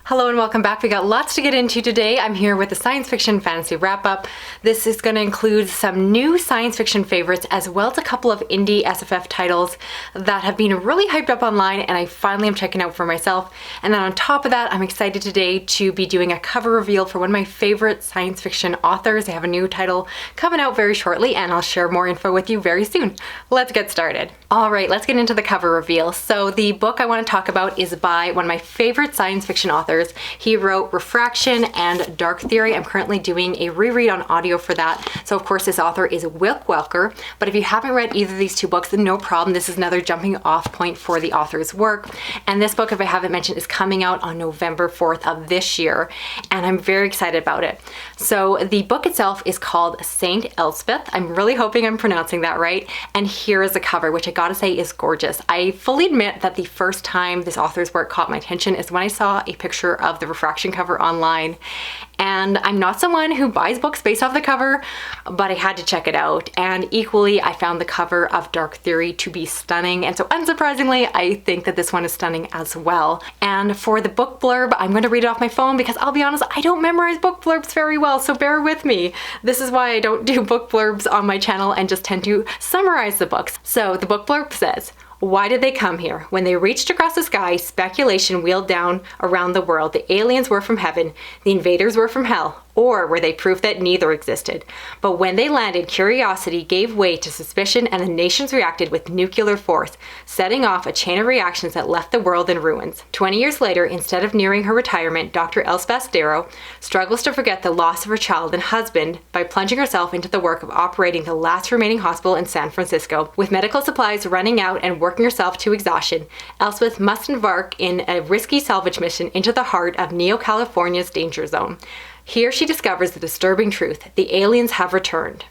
Hello and welcome back. We got lots to get into today. I'm here with the science fiction fantasy wrap up. This is going to include some new science fiction favorites as well as a couple of indie SFF titles that have been really hyped up online and I finally am checking out for myself. And then on top of that, I'm excited today to be doing a cover reveal for one of my favorite science fiction authors. They have a new title coming out very shortly and I'll share more info with you very soon. Let's get started. All right, let's get into the cover reveal. So the book I want to talk about is by one of my favorite science fiction authors. He wrote Refraction and Dark Theory. I'm currently doing a reread on audio for that. So of course this author is Wilk Welker, but if you haven't read either of these two books, then no problem. This is another jumping off point for the author's work. And this book, if I haven't mentioned, is coming out on November 4th of this year. And I'm very excited about it. So the book itself is called Saint Elspeth. I'm really hoping I'm pronouncing that right. And here is the cover, which I gotta say is gorgeous. I fully admit that the first time this author's work caught my attention is when I saw a picture of the Refraction cover online. And I'm not someone who buys books based off the cover, but I had to check it out. And equally, I found the cover of Dark Theory to be stunning. And so unsurprisingly, I think that this one is stunning as well. And for the book blurb, I'm going to read it off my phone because I'll be honest, I don't memorize book blurbs very well, so bear with me. This is why I don't do book blurbs on my channel and just tend to summarize the books. So the book blurb says, "Why did they come here? When they reached across the sky, speculation wheeled down around the world. The aliens were from heaven, the invaders were from hell. Or were they proof that neither existed? But when they landed, curiosity gave way to suspicion and the nations reacted with nuclear force, setting off a chain of reactions that left the world in ruins. 20 years later, instead of nearing her retirement, Dr. Elspeth struggles to forget the loss of her child and husband by plunging herself into the work of operating the last remaining hospital in San Francisco. With medical supplies running out and working herself to exhaustion, Elspeth must embark in a risky salvage mission into the heart of Neo-California's danger zone. Here she discovers the disturbing truth: the aliens have returned.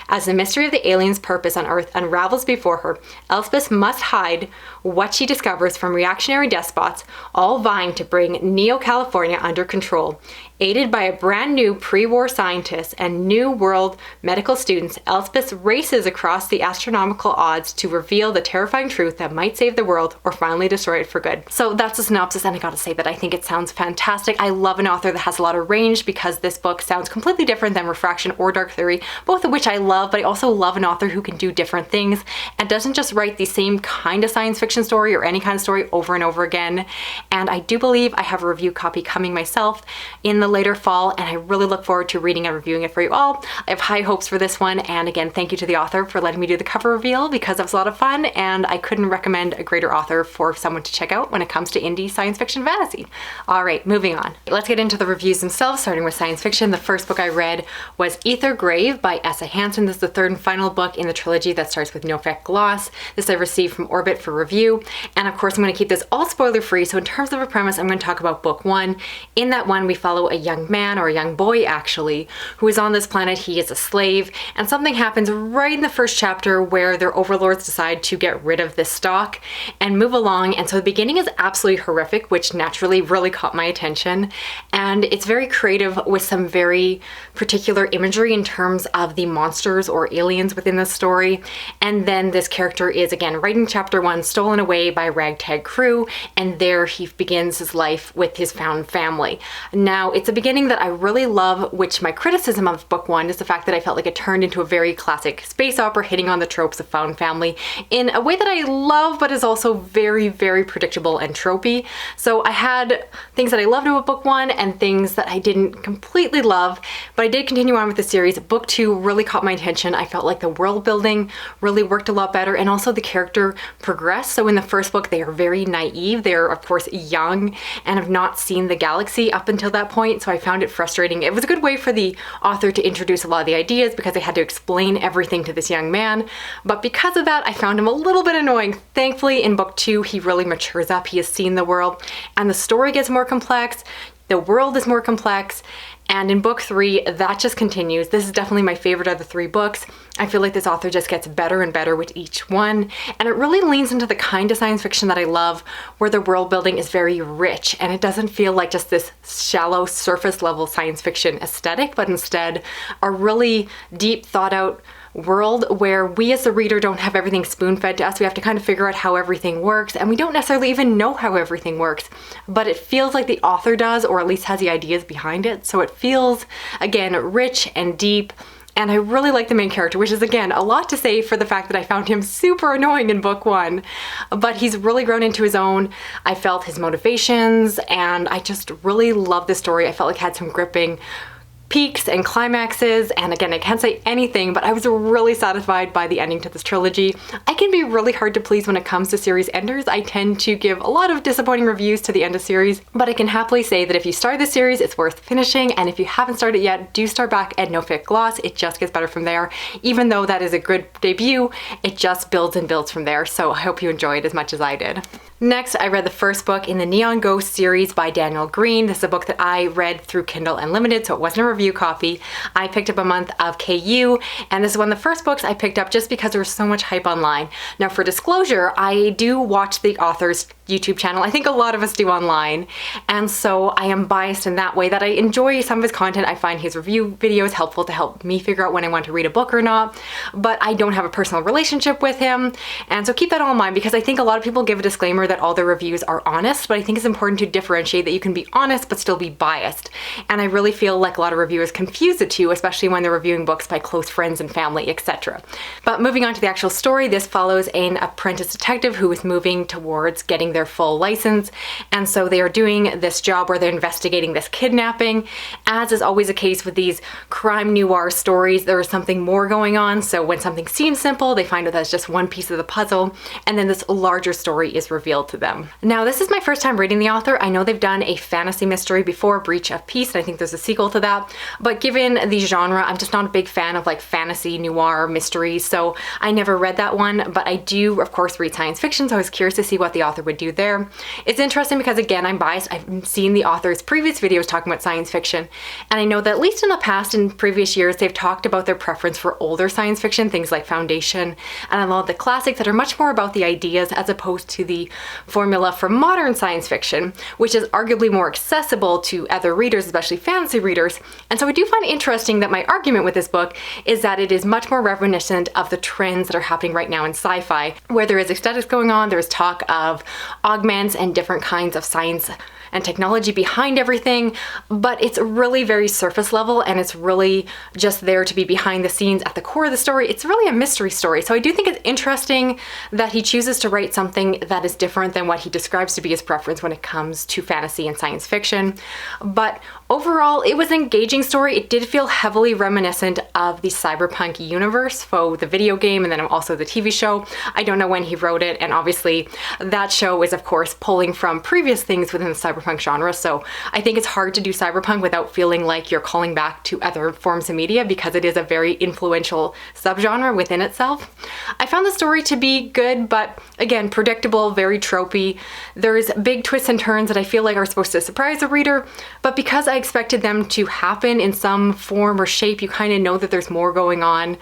As the mystery of the aliens' purpose on Earth unravels before her, Elspeth must hide what she discovers from reactionary despots, all vying to bring Neo-California under control. Aided by a brand new pre-war scientist and New World medical students, Elspeth races across the astronomical odds to reveal the terrifying truth that might save the world or finally destroy it for good. So that's the synopsis, and I gotta say that I think it sounds fantastic. I love an author that has a lot of range because this book sounds completely different than Refraction or Dark Theory, both of which I love, but I also love an author who can do different things and doesn't just write the same kind of science fiction story or any kind of story over and over again. And I do believe I have a review copy coming myself in the later fall, and I really look forward to reading and reviewing it for you all. I have high hopes for this one, and again, thank you to the author for letting me do the cover reveal because it was a lot of fun, and I couldn't recommend a greater author for someone to check out when it comes to indie science fiction fantasy. All right, moving on. Let's get into the reviews themselves, starting with science fiction. The first book I read was Ether Grave by Essa Hansen. This is the third and final book in the trilogy that starts with No Effect Gloss. This I received from Orbit for review, and of course I'm going to keep this all spoiler free, so in terms of a premise, I'm going to talk about book one. In that one, we follow a young man, or a young boy actually, who is on this planet. He is a slave, and something happens right in the first chapter where their overlords decide to get rid of this stock and move along. And so the beginning is absolutely horrific, which naturally really caught my attention, and it's very creative with some very particular imagery in terms of the monsters or aliens within the story. And then this character is, again, right in chapter one, stolen away by a ragtag crew, and there he begins his life with his found family. Now, it's a beginning that I really love, which my criticism of book one is the fact that I felt like it turned into a very classic space opera hitting on the tropes of found family in a way that I love, but is also very, very predictable and tropey. So I had things that I loved about book one and things that I didn't completely love, but I did continue on with the series. Book two really caught my attention. I felt like the world building really worked a lot better, and also the character progressed. So in the first book, they are very naive. They're of course young and have not seen the galaxy up until that point, so I found it frustrating. It was a good way for the author to introduce a lot of the ideas because they had to explain everything to this young man, but because of that, I found him a little bit annoying. Thankfully, in book two, he really matures up. He has seen the world, and the story gets more complex. The world is more complex, and in book three, that just continues. This is definitely my favorite of the three books. I feel like this author just gets better and better with each one, and it really leans into the kind of science fiction that I love, where the world building is very rich, and it doesn't feel like just this shallow surface level science fiction aesthetic, but instead a really deep thought out world where we as the reader don't have everything spoon-fed to us. We have to kind of figure out how everything works, and we don't necessarily even know how everything works, but it feels like the author does, or at least has the ideas behind it. So it feels, again, rich and deep. And I really like the main character, which is, again, a lot to say for the fact that I found him super annoying in book one. But he's really grown into his own. I felt his motivations, and I just really love this story. I felt like it had some gripping peaks and climaxes, and again, I can't say anything, but I was really satisfied by the ending to this trilogy. I can be really hard to please when it comes to series enders. I tend to give a lot of disappointing reviews to the end of series, but I can happily say that if you start the series, it's worth finishing, and if you haven't started yet, do start back at No Fit Gloss. It just gets better from there. Even though that is a good debut, it just builds and builds from there, so I hope you enjoy it as much as I did. Next, I read the first book in the Neon Ghost series by Daniel Greene. This is a book that I read through Kindle Unlimited, so it wasn't a review copy. I picked up a month of KU, and this is one of the first books I picked up just because there was so much hype online. Now, for disclosure, I do watch the author's YouTube channel. I think a lot of us do online, and so I am biased in that way that I enjoy some of his content. I find his review videos helpful to help me figure out when I want to read a book or not, but I don't have a personal relationship with him, and so keep that all in mind, because I think a lot of people give a disclaimer that all their reviews are honest, but I think it's important to differentiate that you can be honest but still be biased, and I really feel like a lot of reviewers confuse the two, especially when they're reviewing books by close friends and family, etc. But moving on to the actual story, this follows an apprentice detective who is moving towards getting their full license, and so they are doing this job where they're investigating this kidnapping. As is always the case with these crime noir stories, there is something more going on, so when something seems simple, they find out that's just one piece of the puzzle, and then this larger story is revealed to them. Now, this is my first time reading the author. I know they've done a fantasy mystery before, Breach of Peace, and I think there's a sequel to that, but given the genre, I'm just not a big fan of like fantasy noir mysteries, so I never read that one, but I do, of course, read science fiction, so I was curious to see what the author would do there. It's interesting because, again, I'm biased. I've seen the author's previous videos talking about science fiction, and I know that at least in the past, in previous years, they've talked about their preference for older science fiction, things like Foundation, and a lot of the classics that are much more about the ideas as opposed to the formula for modern science fiction, which is arguably more accessible to other readers, especially fantasy readers. And so I do find it interesting that my argument with this book is that it is much more reminiscent of the trends that are happening right now in sci-fi, where there is aesthetics going on, there's talk of augments and different kinds of science and technology behind everything, but it's really very surface level, and it's really just there to be behind the scenes at the core of the story. It's really a mystery story. So I do think it's interesting that he chooses to write something that is different than what he describes to be his preference when it comes to fantasy and science fiction. But overall, it was an engaging story. It did feel heavily reminiscent of the cyberpunk universe, for the video game and then also the TV show. I don't know when he wrote it, and obviously that show is, of course, pulling from previous things within the cyberpunk genre, so I think it's hard to do cyberpunk without feeling like you're calling back to other forms of media, because it is a very influential subgenre within itself. I found the story to be good, but again, predictable, very tropey. There's big twists and turns that I feel like are supposed to surprise the reader, but because I expected them to happen in some form or shape, you kind of know that there's more going on.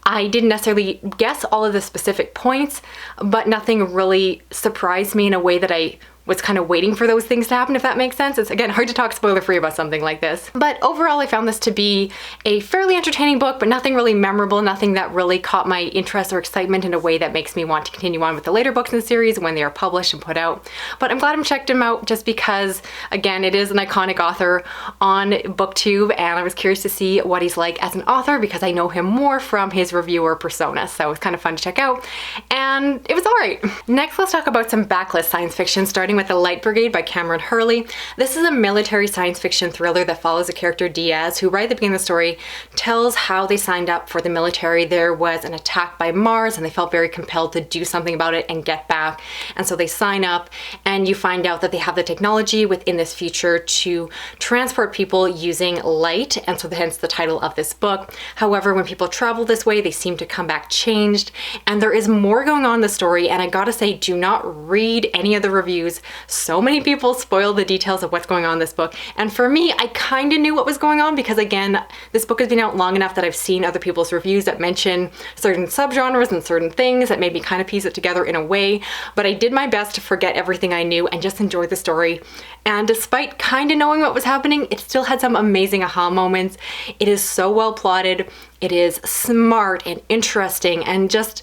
I didn't necessarily guess all of the specific points, but nothing really surprised me in a way that I was kind of waiting for those things to happen, if that makes sense. It's, again, hard to talk spoiler-free about something like this. But overall, I found this to be a fairly entertaining book, but nothing really memorable, nothing that really caught my interest or excitement in a way that makes me want to continue on with the later books in the series when they are published and put out. But I'm glad I checked him out just because, again, it is an iconic author on BookTube, and I was curious to see what he's like as an author because I know him more from his reviewer persona, so it was kind of fun to check out, and it was alright. Next, let's talk about some backlist science fiction, starting with The Light Brigade by Kameron Hurley. This is a military science fiction thriller that follows the character Diaz, who right at the beginning of the story tells how they signed up for the military. There was an attack by Mars and they felt very compelled to do something about it and get back. And so they sign up, and you find out that they have the technology within this future to transport people using light, and so hence the title of this book. However, when people travel this way, they seem to come back changed, and there is more going on in the story, and I gotta say, do not read any of the reviews So many people spoil the details of what's going on in this book. And for me, I kind of knew what was going on because, again, this book has been out long enough that I've seen other people's reviews that mention certain subgenres and certain things that made me kind of piece it together in a way. But I did my best to forget everything I knew and just enjoy the story. And despite kind of knowing what was happening, it still had some amazing aha moments. It is so well plotted. It is smart and interesting and just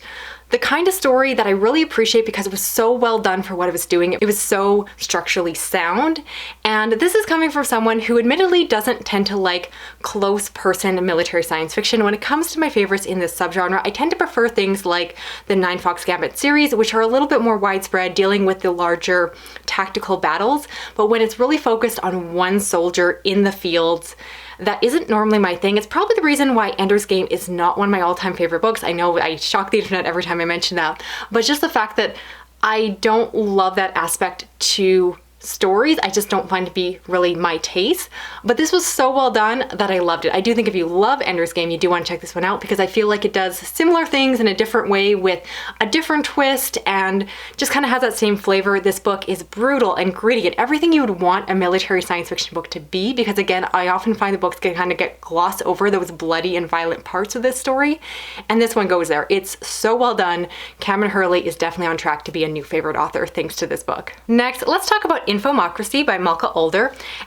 the kind of story that I really appreciate because it was so well done for what it was doing. It was so structurally sound. And this is coming from someone who admittedly doesn't tend to like close person military science fiction. When it comes to my favorites in this subgenre, I tend to prefer things like the Nine Fox Gambit series, which are a little bit more widespread, dealing with the larger tactical battles. But when it's really focused on one soldier in the fields, that isn't normally my thing. It's probably the reason why Ender's Game is not one of my all-time favorite books. I know I shock the internet every time I mention that, but just the fact that I don't love that aspect to stories, I just don't find to be really my taste. But this was so well done that I loved it. I do think if you love Ender's Game, you do want to check this one out because I feel like it does similar things in a different way with a different twist and just kind of has that same flavor. This book is brutal and gritty and everything you would want a military science fiction book to be, because again, I often find the books kind of get glossed over those bloody and violent parts of this story, and this one goes there. It's so well done. Kameron Hurley is definitely on track to be a new favorite author thanks to this book. Next, let's talk about Infomocracy by Malka,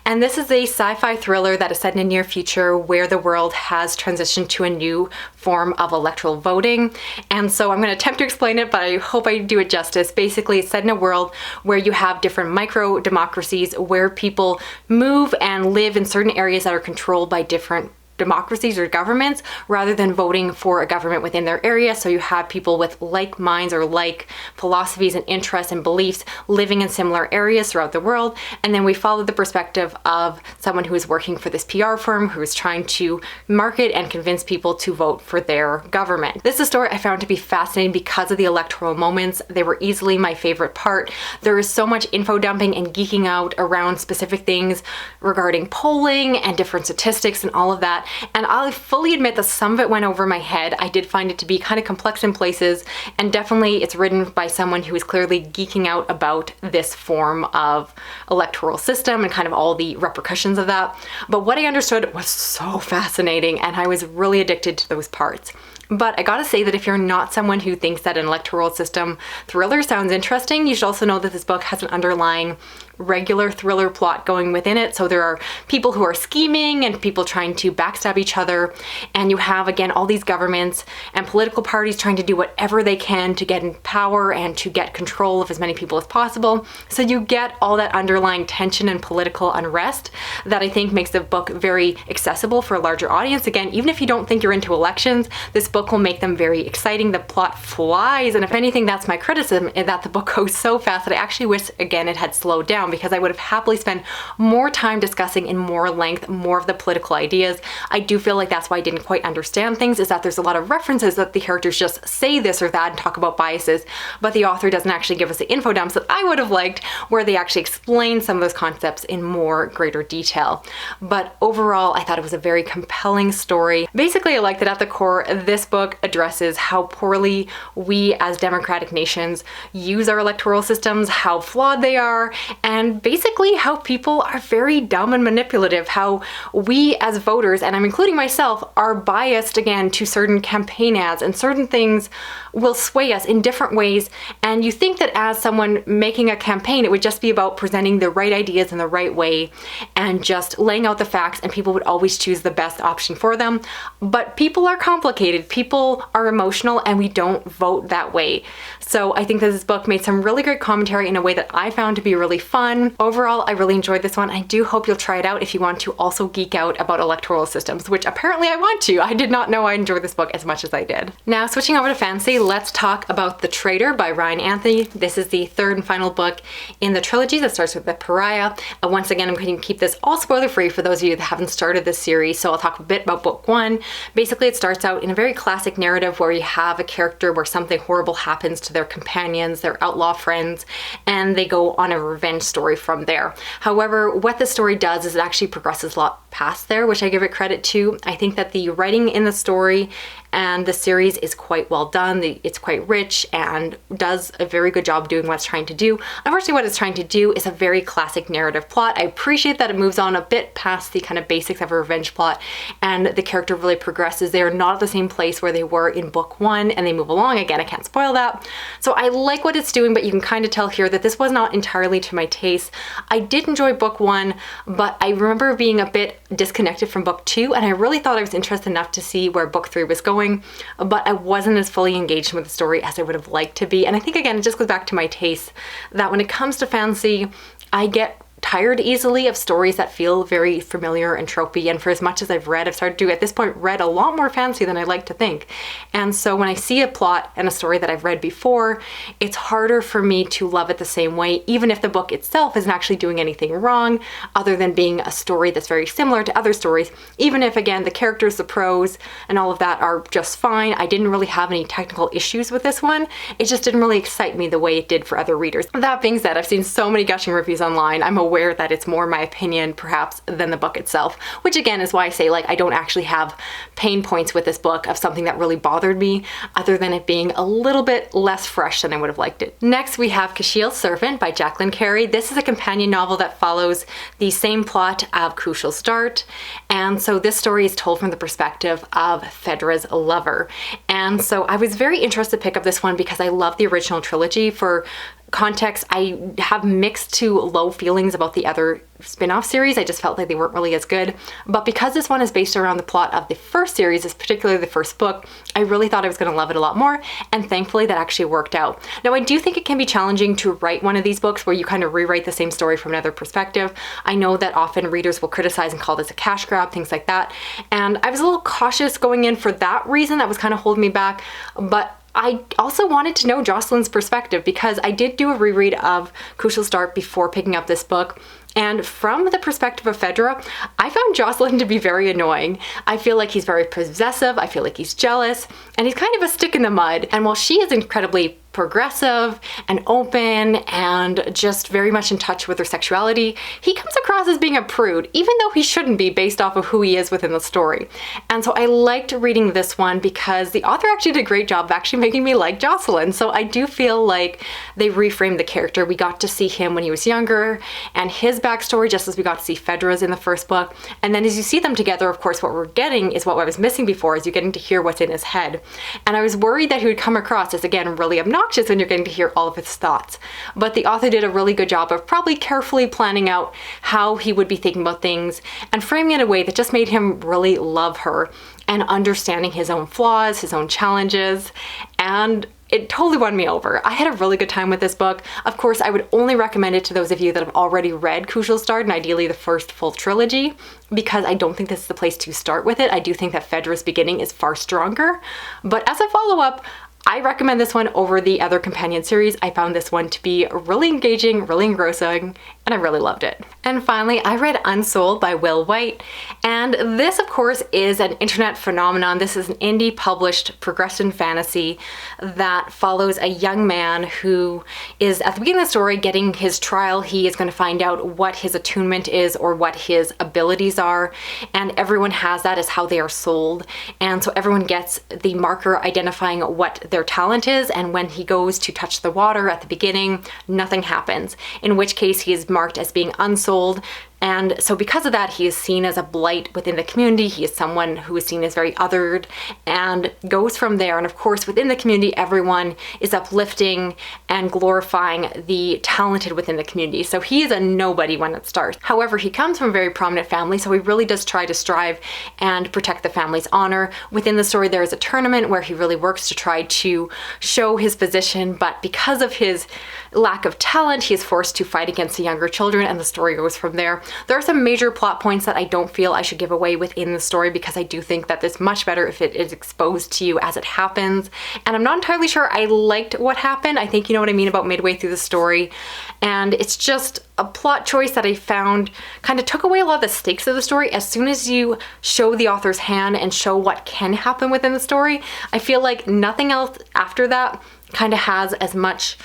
and this is a sci-fi thriller that is set in a near future where the world has transitioned to a new form of electoral voting. And so I'm going to attempt to explain it, but I hope I do it justice. Basically, it's set in a world where you have different micro democracies where people move and live in certain areas that are controlled by different democracies or governments rather than voting for a government within their area. So you have people with like minds or like philosophies and interests and beliefs living in similar areas throughout the world. And then we follow the perspective of someone who is working for this PR firm who is trying to market and convince people to vote for their government. This is a story I found to be fascinating because of the electoral moments. They were easily my favorite part. There is so much info dumping and geeking out around specific things regarding polling and different statistics and all of that. And I'll fully admit that some of it went over my head. I did find it to be kind of complex in places, and definitely it's written by someone who is clearly geeking out about this form of electoral system and kind of all the repercussions of that. But what I understood was so fascinating, and I was really addicted to those parts. But I gotta say that if you're not someone who thinks that an electoral system thriller sounds interesting, you should also know that this book has an underlying regular thriller plot going within it. So there are people who are scheming and people trying to backstab each other. And you have, again, all these governments and political parties trying to do whatever they can to get in power and to get control of as many people as possible. So you get all that underlying tension and political unrest that I think makes the book very accessible for a larger audience. Again, even if you don't think you're into elections, this book will make them very exciting. The plot flies. And if anything, that's my criticism, is that the book goes so fast that I actually wish, again, it had slowed down, because I would have happily spent more time discussing in more length more of the political ideas. I do feel like that's why I didn't quite understand things, is that there's a lot of references that the characters just say this or that and talk about biases, but the author doesn't actually give us the info dumps that I would have liked, where they actually explain some of those concepts in more greater detail. But overall, I thought it was a very compelling story. Basically, I like that at the core, this book addresses how poorly we as democratic nations use our electoral systems, how flawed they are, and basically how people are very dumb and manipulative, how we as voters, and I'm including myself, are biased again to certain campaign ads, and certain things will sway us in different ways. And you think that as someone making a campaign, it would just be about presenting the right ideas in the right way and just laying out the facts, and people would always choose the best option for them. But people are complicated, people are emotional, and we don't vote that way. So I think that this book made some really great commentary in a way that I found to be really fun. Overall, I really enjoyed this one. I do hope you'll try it out if you want to also geek out about electoral systems, which apparently I want to. I did not know I enjoyed this book as much as I did. Now, switching over to fantasy, let's talk about The Traitor by Ryan Anthony. This is the third and final book in the trilogy that starts with The Pariah. Once again, I'm going to keep this all spoiler-free for those of you that haven't started this series, so I'll talk a bit about book one. Basically, it starts out in a very classic narrative where you have a character where something horrible happens to their companions, their outlaw friends, and they go on a revenge story from there. However, what the story does is it actually progresses a lot past there, which I give it credit to. I think that the writing in the story and the series is quite well done. It's quite rich and does a very good job doing what it's trying to do. Unfortunately, what it's trying to do is a very classic narrative plot. I appreciate that it moves on a bit past the kind of basics of a revenge plot, and the character really progresses. They are not at the same place where they were in book one, and they move along. Again, I can't spoil that. So I like what it's doing, but you can kind of tell here that this was not entirely to my taste. I did enjoy book one, but I remember being a bit disconnected from book two, and I really thought I was interested enough to see where book three was going, but I wasn't as fully engaged with the story as I would have liked to be. And I think, again, it just goes back to my taste that when it comes to fantasy, I get tired easily of stories that feel very familiar and tropey, and for as much as I've read, I've started to, at this point, read a lot more fantasy than I like to think. And so when I see a plot and a story that I've read before, it's harder for me to love it the same way, even if the book itself isn't actually doing anything wrong, other than being a story that's very similar to other stories. Even if, again, the characters, the prose, and all of that are just fine, I didn't really have any technical issues with this one. It just didn't really excite me the way it did for other readers. That being said, I've seen so many gushing reviews online. I'm aware that it's more my opinion perhaps than the book itself, which again is why I say, like, I don't actually have pain points with this book of something that really bothered me other than it being a little bit less fresh than I would have liked it. Next we have Cassiel's Servant by Jacqueline Carey. This is a companion novel that follows the same plot of Crucial Start, and so this story is told from the perspective of Phaedra's lover. And so I was very interested to pick up this one because I love the original trilogy. For context, I have mixed to low feelings about the other spin-off series. I just felt like they weren't really as good. But because this one is based around the plot of the first series, particularly the first book, I really thought I was going to love it a lot more, and thankfully that actually worked out. Now, I do think it can be challenging to write one of these books where you kind of rewrite the same story from another perspective. I know that often readers will criticize and call this a cash grab, things like that, and I was a little cautious going in for that reason. That was kind of holding me back, but I also wanted to know Jocelyn's perspective because I did do a reread of Crucial Start before picking up this book. And from the perspective of Phaedra, I found Jocelyn to be very annoying. I feel like he's very possessive, I feel like he's jealous, and he's kind of a stick in the mud. And while she is incredibly progressive and open and just very much in touch with her sexuality, he comes across as being a prude, even though he shouldn't be based off of who he is within the story. And so I liked reading this one because the author actually did a great job of actually making me like Jocelyn. So I do feel like they reframed the character. We got to see him when he was younger and his backstory, just as we got to see Phaedra's in the first book. And then as you see them together, of course, what we're getting is what I was missing before, is you're getting to hear what's in his head. And I was worried that he would come across as, again, really obnoxious when you're getting to hear all of his thoughts. But the author did a really good job of probably carefully planning out how he would be thinking about things and framing it in a way that just made him really love her and understanding his own flaws, his own challenges, and it totally won me over. I had a really good time with this book. Of course, I would only recommend it to those of you that have already read Crucial Start, and ideally the first full trilogy, because I don't think this is the place to start with it. I do think that Phaedra's beginning is far stronger, but as a follow-up, I recommend this one over the other companion series. I found this one to be really engaging, really engrossing, and I really loved it. And finally, I read Unsouled by Wight, and this, of course, is an internet phenomenon. This is an indie published progression fantasy that follows a young man who is, at the beginning of the story, getting his trial. He is going to find out what his attunement is or what his abilities are, and everyone has that as how they are sold. And so everyone gets the marker identifying what their talent is, and when he goes to touch the water at the beginning, nothing happens, in which case he is marked as being unsouled. And so because of that, he is seen as a blight within the community. He is someone who is seen as very othered and goes from there. And of course, within the community, everyone is uplifting and glorifying the talented within the community. So he is a nobody when it starts. However, he comes from a very prominent family, so he really does try to strive and protect the family's honor. Within the story, there is a tournament where he really works to try to show his position, but because of his lack of talent, he is forced to fight against the younger children, and the story goes from there. There are some major plot points that I don't feel I should give away within the story because I do think that it's much better if it is exposed to you as it happens. And I'm not entirely sure I liked what happened. I think you know what I mean about midway through the story. And it's just a plot choice that I found kind of took away a lot of the stakes of the story. As soon as you show the author's hand and show what can happen within the story, I feel like nothing else after that kind of has as much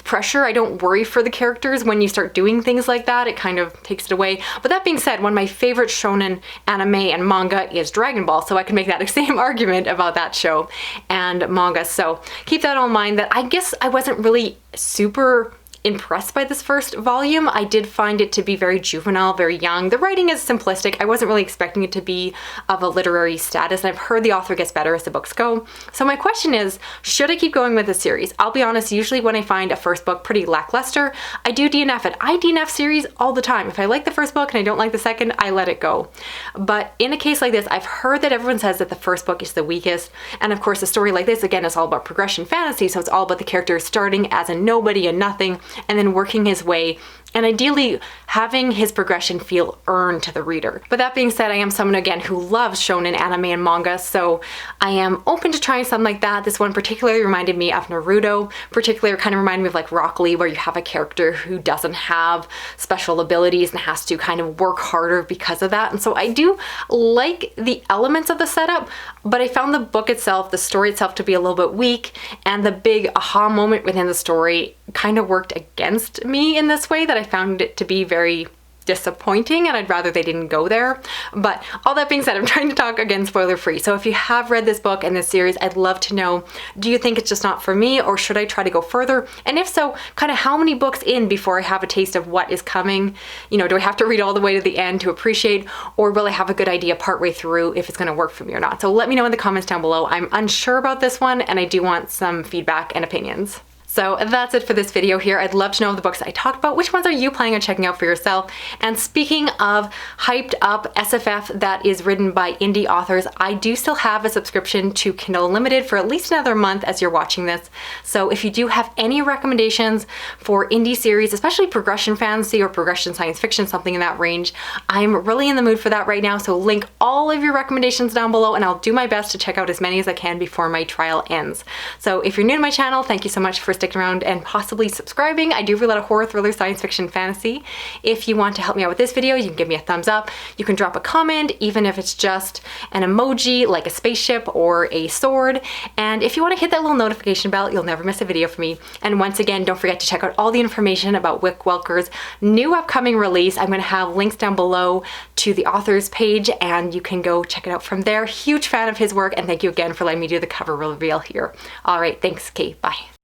pressure. I don't worry for the characters when you start doing things like that. It kind of takes it away. But that being said, one of my favorite shonen anime and manga is Dragon Ball, so I can make that same argument about that show and manga. So keep that in mind, that I guess I wasn't really super impressed by this first volume. I did find it to be very juvenile, very young. The writing is simplistic. I wasn't really expecting it to be of a literary status, and I've heard the author gets better as the books go. So my question is, should I keep going with the series? I'll be honest, usually when I find a first book pretty lackluster, I do DNF it. I DNF series all the time. If I like the first book and I don't like the second, I let it go. But in a case like this, I've heard that everyone says that the first book is the weakest. And of course, a story like this, again, is all about progression fantasy. So it's all about the character starting as a nobody and nothing, and then working his way, and ideally having his progression feel earned to the reader. But that being said, I am someone, again, who loves shonen anime and manga, so I am open to trying something like that. This one particularly reminded me of Naruto, particularly kind of reminded me of like Rock Lee, where you have a character who doesn't have special abilities and has to kind of work harder because of that. And so I do like the elements of the setup, but I found the book itself, the story itself, to be a little bit weak, and the big aha moment within the story kind of worked against me in this way, that I found it to be very disappointing, and I'd rather they didn't go there. But all that being said, I'm trying to talk, again, spoiler free. So if you have read this book and this series, I'd love to know, do you think it's just not for me, or should I try to go further? And if so, kind of how many books in before I have a taste of what is coming? You know, do I have to read all the way to the end to appreciate, or will I have a good idea partway through if it's going to work for me or not? So let me know in the comments down below. I'm unsure about this one, and I do want some feedback and opinions. So that's it for this video here. I'd love to know the books I talked about. Which ones are you planning on checking out for yourself? And speaking of hyped up SFF that is written by indie authors, I do still have a subscription to Kindle Unlimited for at least another month as you're watching this. So if you do have any recommendations for indie series, especially progression fantasy or progression science fiction, something in that range, I'm really in the mood for that right now. So link all of your recommendations down below, and I'll do my best to check out as many as I can before my trial ends. So if you're new to my channel, thank you so much for sticking around and possibly subscribing. I do read a lot of horror, thriller, science fiction, fantasy. If you want to help me out with this video, you can give me a thumbs up. You can drop a comment, even if it's just an emoji like a spaceship or a sword. And if you want to hit that little notification bell, you'll never miss a video from me. And once again, don't forget to check out all the information about Wick Welker's new upcoming release. I'm going to have links down below to the author's page, and you can go check it out from there. Huge fan of his work, and thank you again for letting me do the cover reveal here. All right, thanks, Kate. Bye.